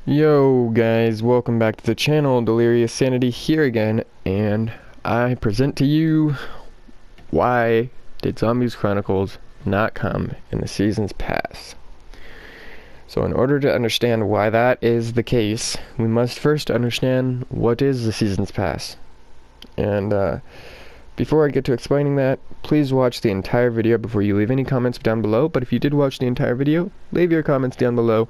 Yo guys, welcome back to the channel. Delirious Sanity here again, and I present to you why did Zombies Chronicles not come in the season's pass. So in order to understand why that is the case, we must first understand what is the season's pass. And before I get to explaining that, please watch the entire video before you leave any comments down below. But if you did watch the entire video, leave your comments down below.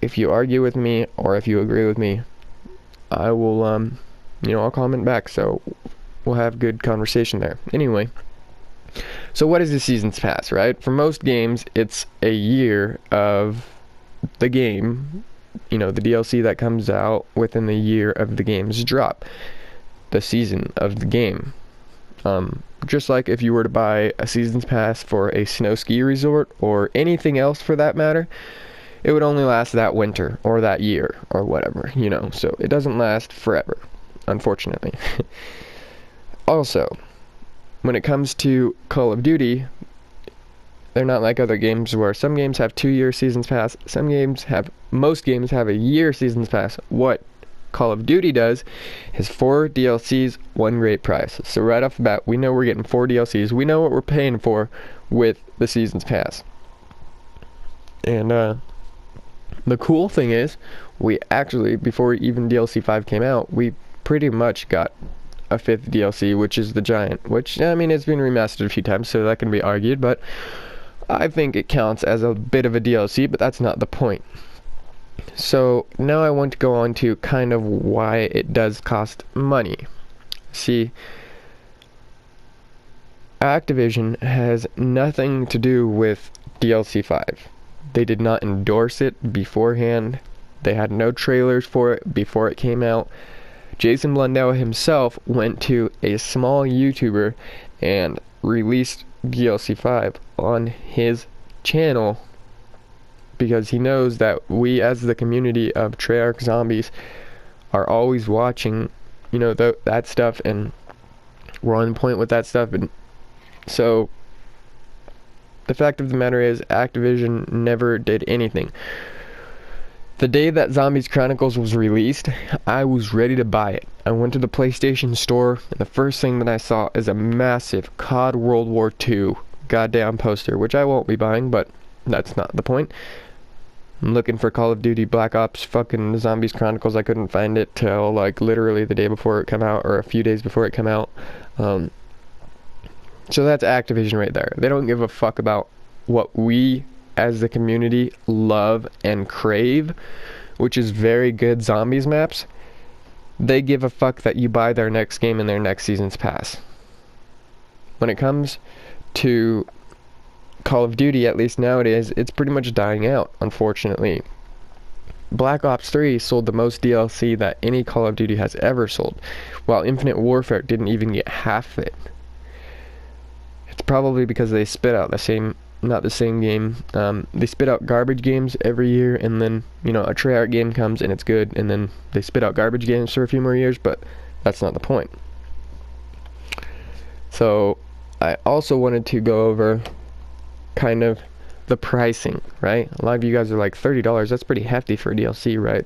If you argue with me or if you agree with me, I will, I'll comment back, so we'll have good conversation there. Anyway, so what is the season's pass, right? For most games, it's a year of the game, the DLC that comes out within the year of the game's drop, the season of the game. Just like if you were to buy a season's pass for a snow ski resort or anything else for that matter, it would only last that winter or that year or whatever, so it doesn't last forever, unfortunately. Also, when it comes to Call of Duty, they're not like other games where some games have 2-year seasons pass, most games have a year seasons pass. What Call of Duty does is 4 DLCs, 1 great price. So right off the bat, we know we're getting 4 DLCs. We know what we're paying for with the seasons pass. And the cool thing is, we actually, before even DLC 5 came out, we pretty much got a 5th DLC, which is the Giant, which, it's been remastered a few times, so that can be argued, but I think it counts as a bit of a DLC, but that's not the point. So, now I want to go on to kind of why it does cost money. See, Activision has nothing to do with DLC 5. They did not endorse it beforehand. They had no trailers for it before it came out. Jason Blundell himself went to a small YouTuber and released DLC 5 on his channel because he knows that we as the community of Treyarch zombies are always watching, that stuff, and we're on point with that stuff. And so the fact of the matter is, Activision never did anything. The day that Zombies Chronicles was released, I was ready to buy it. I went to the PlayStation store, and the first thing that I saw is a massive COD World War II goddamn poster, which I won't be buying, but that's not the point. I'm looking for Call of Duty Black Ops fucking Zombies Chronicles. I couldn't find it till, literally the day before it came out, or a few days before it came out. So that's Activision right there. They don't give a fuck about what we as the community love and crave, which is very good zombies maps. They give a fuck that you buy their next game and their next season's pass. When it comes to Call of Duty, at least nowadays, it's pretty much dying out, unfortunately. Black Ops 3 sold the most DLC that any Call of Duty has ever sold, while Infinite Warfare didn't even get half it. It's probably because they spit out not the same game. They spit out garbage games every year, and then, a Treyarch game comes and it's good, and then they spit out garbage games for a few more years, but that's not the point. So, I also wanted to go over kind of the pricing, right? A lot of you guys are like, $30, that's pretty hefty for a DLC, right?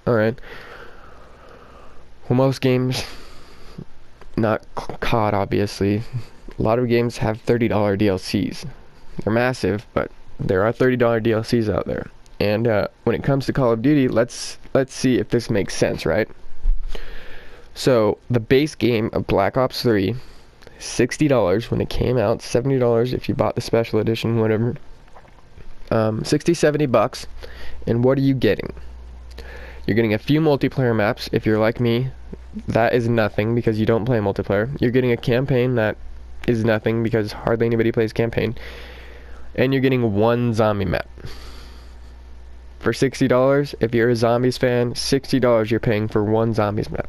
Alright. Well, most games, not COD obviously, a lot of games have $30 DLCs. They're massive, but there are $30 DLCs out there. And when it comes to Call of Duty, let's see if this makes sense, right? So the base game of Black Ops 3, $60 when it came out, $70 if you bought the special edition, whatever. 60-70 bucks. And what are you getting? You're getting a few multiplayer maps. If you're like me, that is nothing because you don't play multiplayer. You're getting a campaign that is nothing because hardly anybody plays campaign, and you're getting 1 zombie map for $60. If you're a zombies fan, $60 you're paying for 1 zombies map.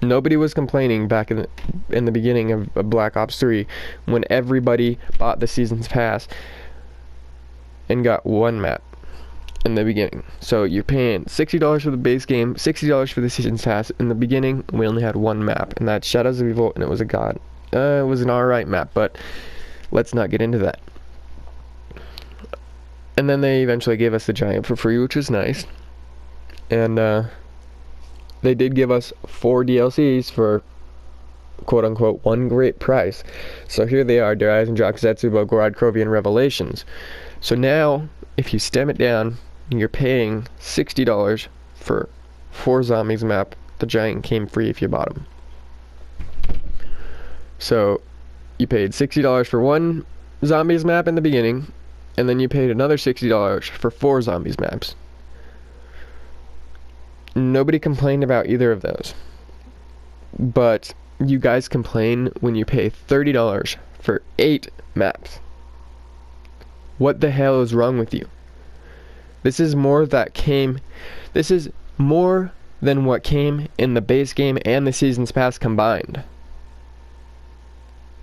Nobody was complaining back in the beginning of Black Ops 3 when everybody bought the season's pass and got 1 map in the beginning. So you're paying $60 for the base game, $60 for the season's pass. In the beginning, we only had 1 map, and that's Shadows of Evil, and it was a god. It was an alright map, but let's not get into that. And then they eventually gave us the giant for free, which was nice. And they did give us 4 DLCs for quote-unquote one great price. So here they are, Darius and Zetsubo, Gorod, Krovi, and Revelations. So now, if you stem it down, you're paying $60 for 4 zombies map. The giant came free if you bought them. So you paid $60 for 1 zombies map in the beginning, and then you paid another $60 for 4 zombies maps. Nobody complained about either of those. But you guys complain when you pay $30 for 8 maps. What the hell is wrong with you? This is more than what came in the base game and the Seasons Pass combined.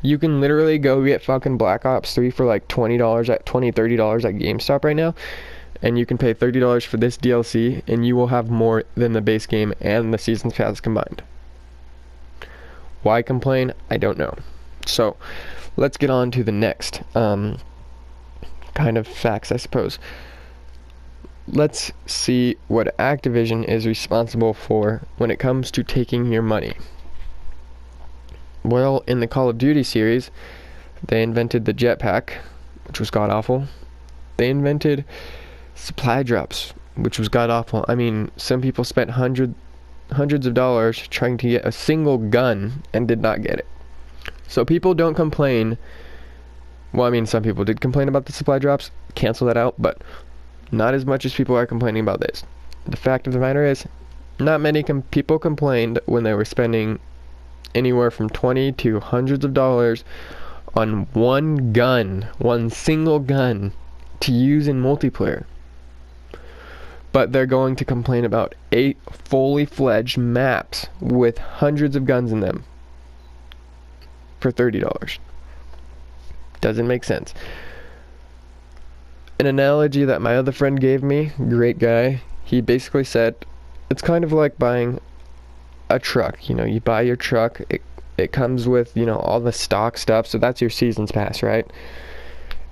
You can literally go get fucking Black Ops 3 for like $20 at $30 at GameStop right now, and you can pay $30 for this DLC, and you will have more than the base game and the Seasons Pass combined. Why complain? I don't know. So, let's get on to the next kind of facts, I suppose. Let's see what Activision is responsible for when it comes to taking your money. Well, in the Call of Duty series, they invented the jetpack, which was god-awful. They invented supply drops, which was god-awful. I mean, some people spent hundreds of dollars trying to get a single gun and did not get it. So people don't complain. Well, I mean, some people did complain about the supply drops. Cancel that out, but not as much as people are complaining about this. The fact of the matter is, not many people complained when they were spending anywhere from $20 to hundreds of dollars on one single gun to use in multiplayer. But they're going to complain about 8 fully fledged maps with hundreds of guns in them for $30. Doesn't make sense. An analogy that my other friend gave me, great guy, he basically said, it's kind of like buying a truck. You know, you buy your truck, it comes with, you know, all the stock stuff, so that's your Seasons Pass, right?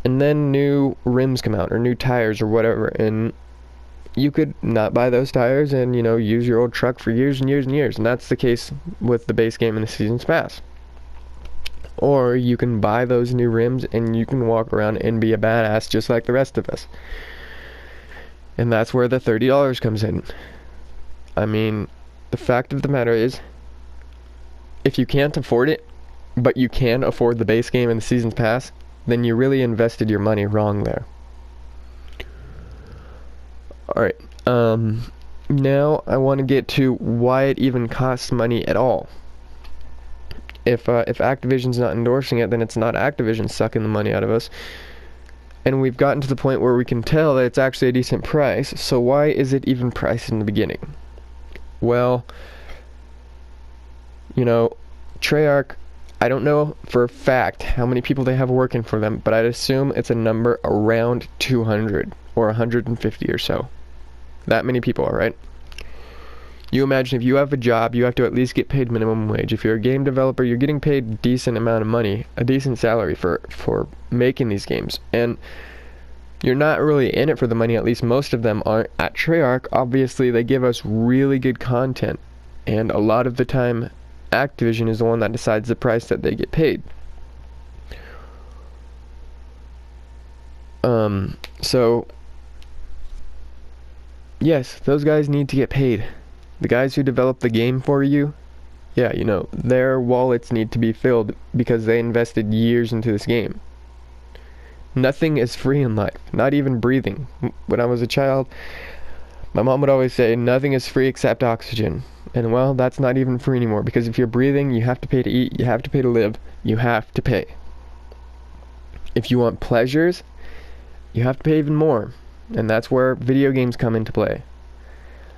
And then new rims come out, or new tires, or whatever, and you could not buy those tires and, you know, use your old truck for years and years and years, and that's the case with the base game and the Seasons Pass. Or you can buy those new rims and you can walk around and be a badass just like the rest of us. And that's where the $30 comes in. I mean, the fact of the matter is, if you can't afford it, but you can afford the base game and the Seasons Pass, then you really invested your money wrong there. Alright, now I want to get to why it even costs money at all. If Activision's not endorsing it, then it's not Activision sucking the money out of us. And we've gotten to the point where we can tell that it's actually a decent price, so why is it even priced in the beginning? Well, you know, Treyarch, I don't know for a fact how many people they have working for them, but I'd assume it's a number around 200 or 150 or so. That many people, alright? You imagine if you have a job, you have to at least get paid minimum wage. If you're a game developer, you're getting paid a decent amount of money, a decent salary for making these games. And you're not really in it for the money, at least most of them aren't. At Treyarch, obviously, they give us really good content. And a lot of the time, Activision is the one that decides the price that they get paid. So, yes, those guys need to get paid. The guys who develop the game for you, yeah, you know, their wallets need to be filled because they invested years into this game. Nothing is free in life, not even breathing. When I was a child, my mom would always say, nothing is free except oxygen. And well, that's not even free anymore, because if you're breathing, you have to pay to eat, you have to pay to live, you have to pay. If you want pleasures, you have to pay even more. And that's where video games come into play.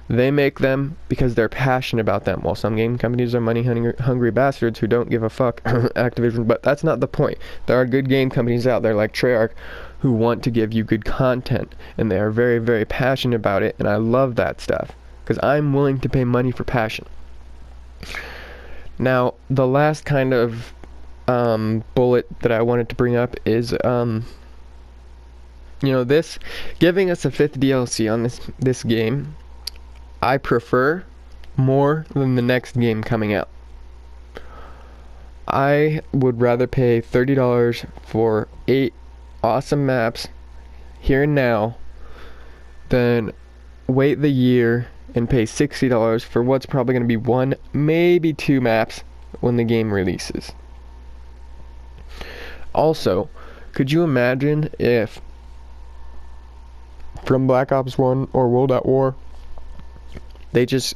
They make them because they're passionate about them, while some game companies are money-hungry bastards who don't give a fuck. Activision, but that's not the point. There are good game companies out there like Treyarch who want to give you good content, and they are very, very passionate about it, and I love that stuff, because I'm willing to pay money for passion. Now, the last kind of bullet that I wanted to bring up is, you You know, this giving us a 5th DLC on this game, I prefer more than the next game coming out. I would rather pay $30 for 8 awesome maps here and now than wait the year and pay $60 for what's probably going to be 1, maybe 2 maps when the game releases. Also, could you imagine if from Black Ops 1 or World at War, they just,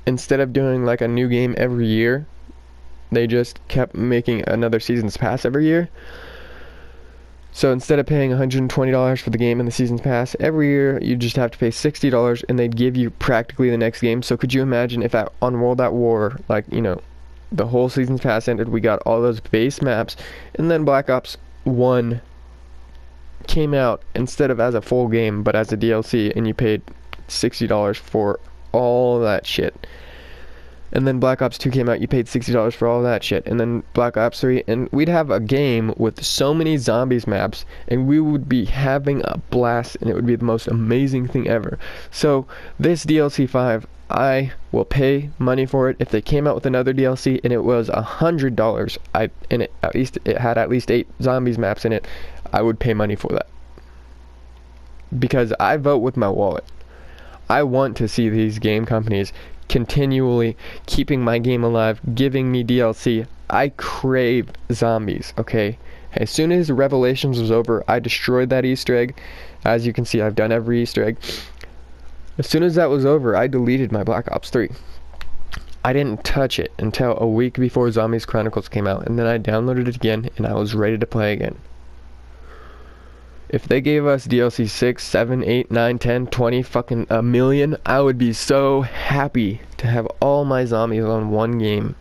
instead of doing like a new game every year, they just kept making another season's pass every year? So instead of paying $120 for the game and the season's pass, every year you just have to pay $60 and they'd give you practically the next game. So could you imagine if on World at War, like, you know, the whole season's pass ended, we got all those base maps, and then Black Ops 1 came out instead of as a full game but as a DLC, and you paid $60 for all that shit. And then Black Ops 2 came out, you paid $60 for all that shit. And then Black Ops 3, and we'd have a game with so many zombies maps, and we would be having a blast, and it would be the most amazing thing ever. So this DLC 5, I will pay money for it. If they came out with another DLC and it was $100, it had at least 8 zombies maps in it, I would pay money for that. Because I vote with my wallet. I want to see these game companies continually keeping my game alive, giving me DLC. I crave zombies, okay? As soon as Revelations was over, I destroyed that Easter egg. As you can see, I've done every Easter egg. As soon as that was over, I deleted my Black Ops 3. I didn't touch it until a week before Zombies Chronicles came out, and then I downloaded it again, and I was ready to play again. If they gave us DLC 6, 7, 8, 9, 10, 20, fucking a million, I would be so happy to have all my zombies on one game.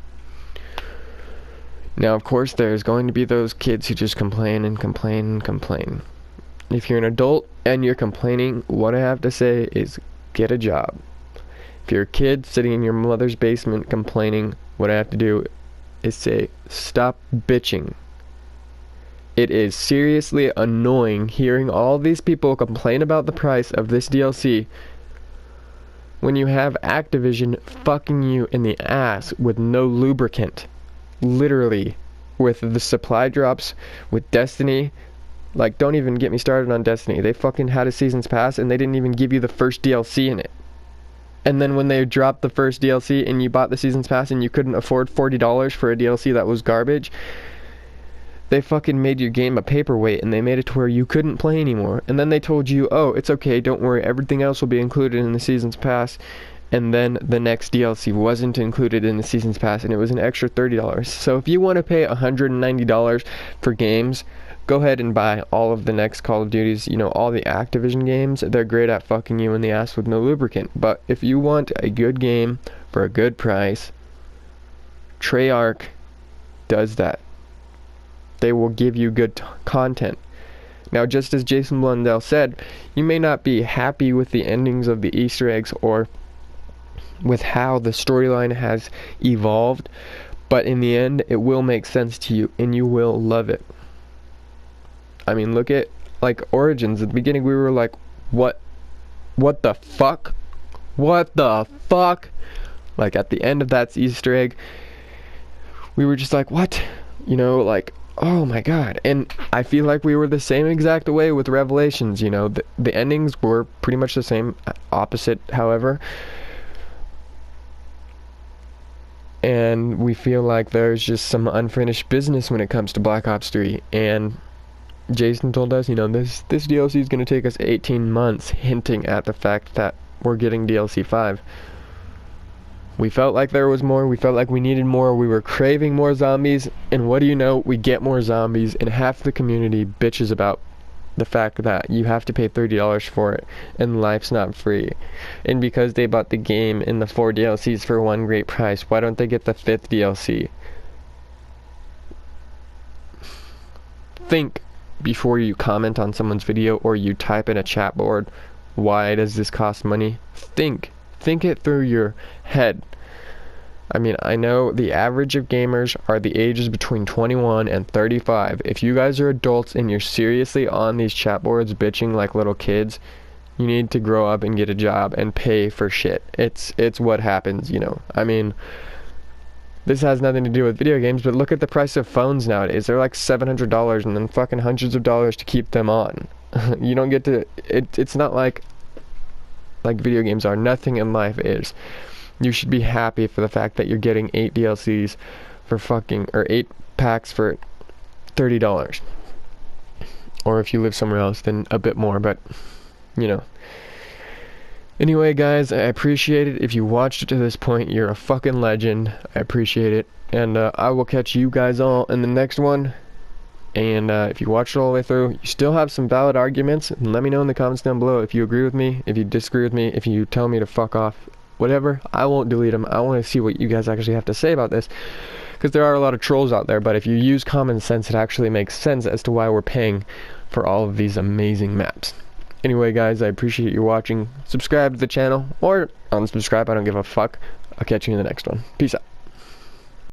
Now, of course, there's going to be those kids who just complain and complain and complain. If you're an adult and you're complaining, what I have to say is get a job. If you're a kid sitting in your mother's basement complaining, what I have to do is say, stop bitching. It is seriously annoying hearing all these people complain about the price of this DLC when you have Activision fucking you in the ass with no lubricant. Literally. With the supply drops, with Destiny. Like, don't even get me started on Destiny. They fucking had a season's pass and they didn't even give you the first DLC in it. And then when they dropped the first DLC and you bought the season's pass and you couldn't afford $40 for a DLC that was garbage, they fucking made your game a paperweight and they made it to where you couldn't play anymore. And then they told you, oh, it's okay, don't worry, everything else will be included in the season's pass. And then the next DLC wasn't included in the season's pass and it was an extra $30. So if you want to pay $190 for games, go ahead and buy all of the next Call of Duties, you know, all the Activision games. They're great at fucking you in the ass with no lubricant. But if you want a good game for a good price, Treyarch does that. They will give you good content. Now, just as Jason Blundell said, you may not be happy with the endings of the Easter eggs or with how the storyline has evolved, but in the end, it will make sense to you and you will love it. I mean, look at, like, Origins. At the beginning, we were like, what the fuck? What the fuck? Like, at the end of that Easter egg, we were just like, what? You know, like, oh my god. And I feel like we were the same exact way with Revelations, you know. The endings were pretty much the same, opposite, however. And we feel like there's just some unfinished business when it comes to Black Ops 3. And Jason told us, you know, this DLC is going to take us 18 months, hinting at the fact that we're getting DLC 5. We felt like there was more, we felt like we needed more, we were craving more zombies, and what do you know, we get more zombies, and half the community bitches about the fact that you have to pay $30 for it, and life's not free. And because they bought the game in the 4 DLCs for one great price, why don't they get the 5th DLC? Think before you comment on someone's video or you type in a chat board, why does this cost money? Think it through your head. I mean, I know the average of gamers are the ages between 21 and 35. If you guys are adults and you're seriously on these chat boards bitching like little kids, you need to grow up and get a job and pay for shit. It's what happens, you know. I mean, this has nothing to do with video games, but look at the price of phones nowadays. They're like $700 and then fucking hundreds of dollars to keep them on. You don't get to, it's not like video games are. Nothing in life is. You should be happy for the fact that you're getting 8 DLCs for fucking, or 8 packs for $30. Or if you live somewhere else, then a bit more, but, you know. Anyway, guys, I appreciate it. If you watched it to this point, you're a fucking legend. I appreciate it. And I will catch you guys all in the next one. And if you watched it all the way through, you still have some valid arguments, and let me know in the comments down below if you agree with me, if you disagree with me, if you tell me to fuck off. Whatever, I won't delete them. I want to see what you guys actually have to say about this, because there are a lot of trolls out there, but if you use common sense, it actually makes sense as to why we're paying for all of these amazing maps. Anyway, guys, I appreciate you watching. Subscribe to the channel, or unsubscribe, I don't give a fuck. I'll catch you in the next one. Peace out.